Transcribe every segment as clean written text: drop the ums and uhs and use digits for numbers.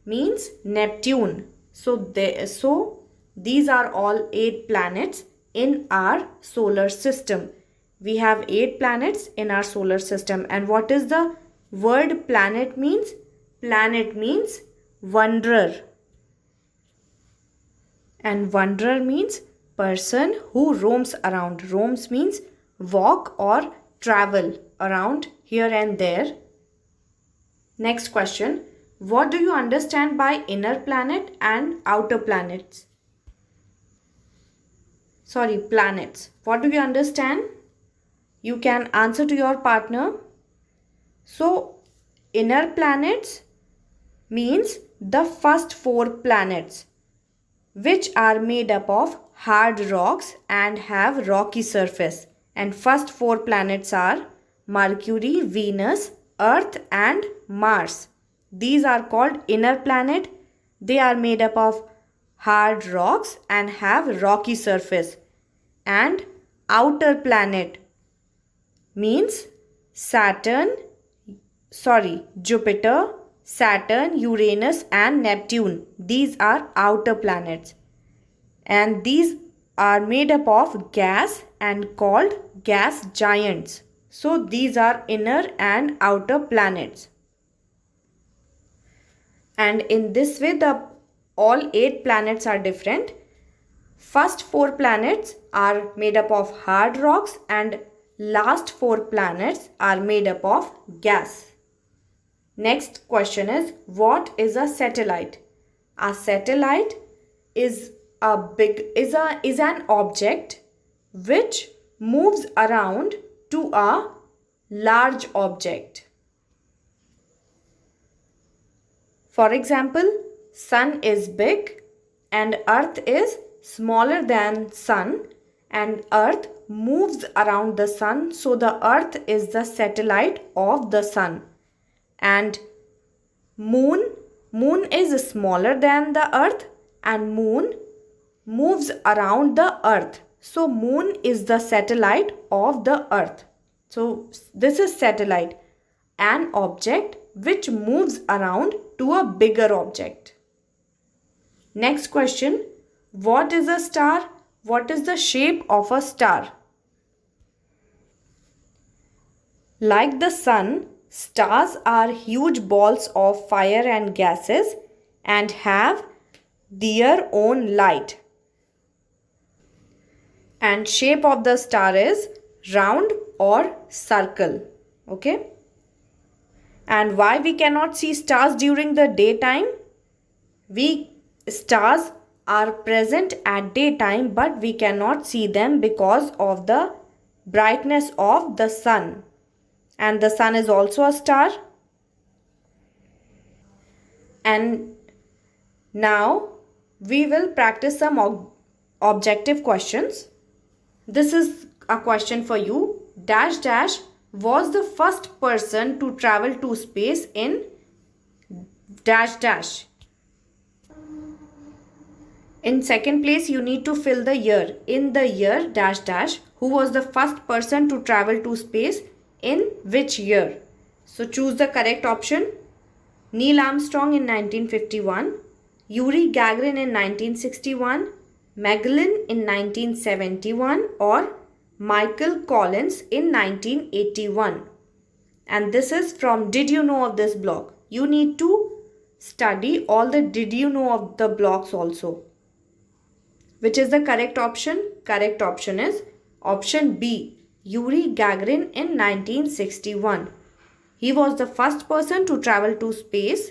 means Neptune. So these are all 8 planets in our solar system. We have 8 planets in our solar system. And what is the word planet means? Planet means wanderer. And wanderer means person who roams around. Roams means walk or travel around here and there. Next question. What do you understand by inner planet and outer planets? Sorry, planets. What do you understand? You can answer to your partner. So, inner planets means the first 4 planets, which are made up of hard rocks and have rocky surface. And first 4 planets are Mercury, Venus, Earth and Mars. These are called inner planet. They are made up of hard rocks and have rocky surface. And outer planet means Jupiter, Saturn, Uranus and Neptune. These are outer planets. And these are made up of gas and called gas giants. So these are inner and outer planets. And in this way all 8 planets are different. First 4 planets are made up of hard rocks and last 4 planets are made up of gas. Next question is, what is a satellite? A satellite is an object which moves around to a large object. For example, sun is big and earth is smaller than sun, and earth moves around the sun, so the earth is the satellite of the sun. And moon is smaller than the earth and moon moves around the earth, so moon is the satellite of the earth. So this is satellite, an object which moves around to a bigger object. Next question. What is a star? What is the shape of a star? Like the sun, stars are huge balls of fire and gases and have their own light. And shape of the star is round or circle. Okay? And why we cannot see stars during the daytime? Stars are present at daytime, but we cannot see them because of the brightness of the sun. And the sun is also a star. And now we will practice some objective questions. This is a question for you. Dash dash was the first person to travel to space in dash dash. In second place, you need to fill the year. In the year dash dash, who was the first person to travel to space in which year? So choose the correct option. Neil Armstrong in 1951, Yuri Gagarin in 1961, Magellan in 1971 or Michael Collins in 1981. And this is from Did You Know of this blog. You need to study all the Did You Know of the blogs also. Which is the correct option? Correct option is option B, Yuri Gagarin in 1961. He was the first person to travel to space,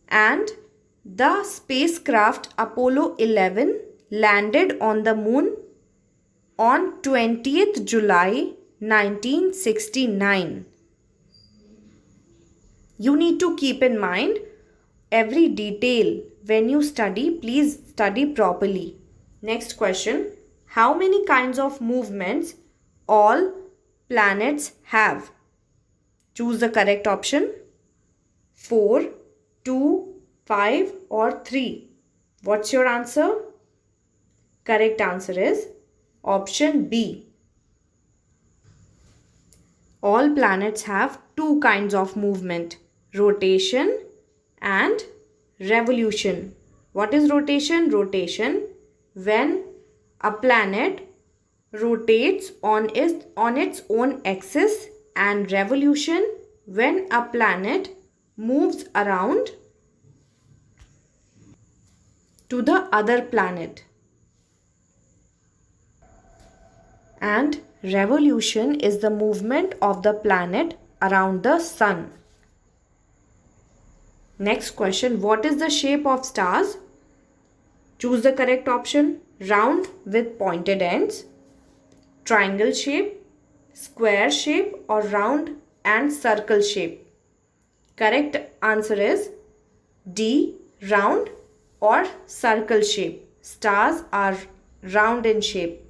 and the spacecraft Apollo 11 landed on the moon on 20th July 1969. You need to keep in mind every detail. When you study, please study properly. Next question. How many kinds of movements all planets have? Choose the correct option. 4, 2, 5 or 3. What's your answer? Correct answer is option B. All planets have 2 kinds of movement, rotation and revolution. What is rotation? Rotation when a planet rotates on its own axis, and revolution when a planet moves around to the other planet. And revolution is the movement of the planet around the sun. Next question, what is the shape of stars? Choose the correct option. Round with pointed ends, triangle shape, square shape, or round and circle shape. Correct answer is D, round or circle shape. Stars are round in shape.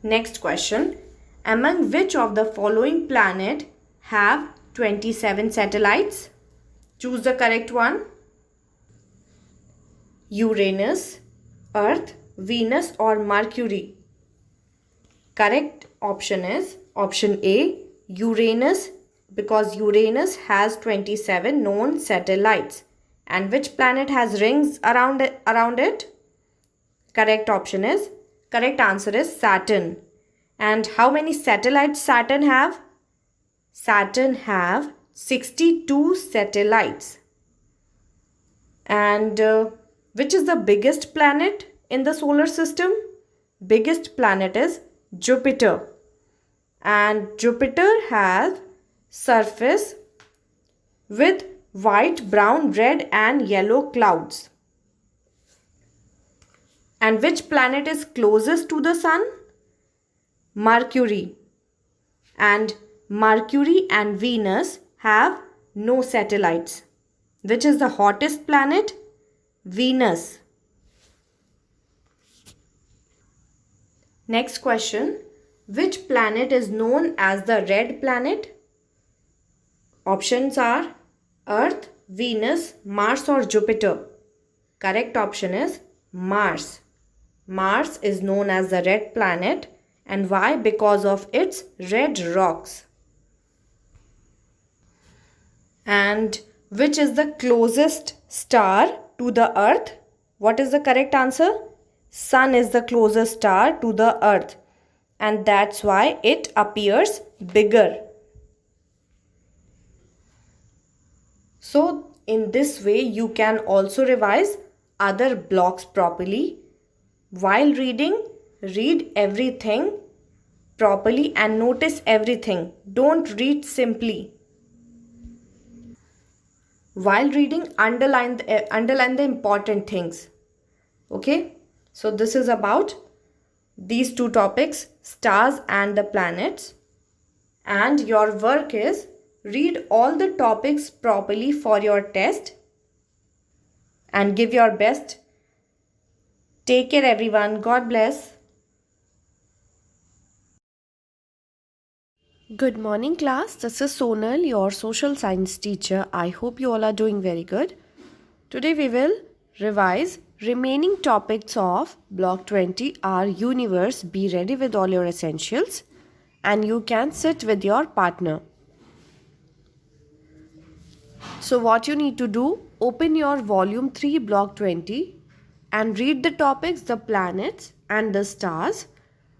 Next question, among which of the following planet have 27 satellites? Choose the correct one. Uranus, Earth, Venus, or Mercury. Correct option is option A, Uranus, because Uranus has 27 known satellites. And which planet has rings around it? Correct answer is Saturn. And how many satellites Saturn have? Saturn have 62 satellites. And which is the biggest planet in the solar system? Biggest planet is Jupiter. And Jupiter has surface with white, brown, red and yellow clouds. And which planet is closest to the sun? Mercury. And Mercury and Venus have no satellites. Which is the hottest planet? Venus. Next question, which planet is known as the red planet? Options are Earth, Venus, Mars or Jupiter. Correct option is Mars. Mars is known as the red planet. And why? Because of its red rocks. And which is the closest star to the Earth? What is the correct answer? Sun is the closest star to the Earth. And that's why it appears bigger. So in this way you can also revise other blocks properly. While reading, read everything properly and notice everything. Don't read simply. While reading, underline the important things. Okay? So this is about these two topics, stars and the planets. And your work is read all the topics properly for your test and give your best. Take care everyone. God bless. Good morning class. This is Sonal, your social science teacher. I hope you all are doing very good. Today we will revise remaining topics of block 20, our universe. Be ready with all your essentials and you can sit with your partner. So what you need to do, open your volume 3 block 20 and read the topics, the planets and the stars,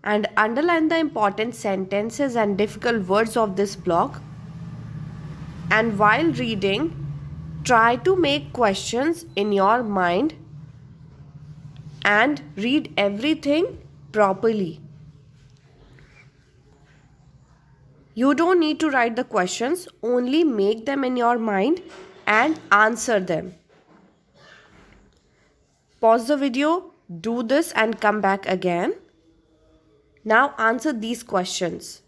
and underline the important sentences and difficult words of this block. And while reading, try to make questions in your mind and read everything properly. You don't need to write the questions, only make them in your mind and answer them. Pause the video, do this and come back again. Now answer these questions.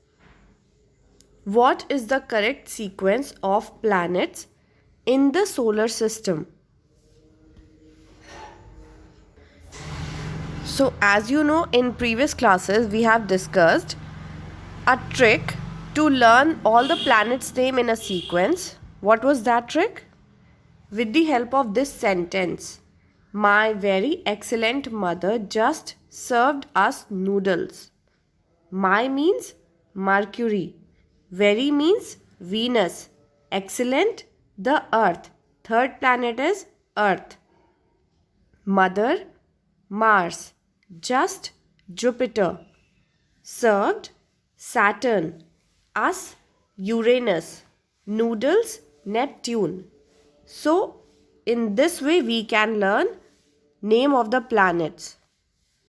What is the correct sequence of planets in the solar system? So as you know, in previous classes we have discussed a trick to learn all the planets' name in a sequence. What was that trick? With the help of this sentence, my very excellent mother just served us noodles. My means Mercury, very means Venus, excellent the Earth, Third planet is Earth. Mother, Mars. Just, Jupiter. Served, Saturn. Us, Uranus. Noodles, Neptune. So, in this way we can learn name of the planets.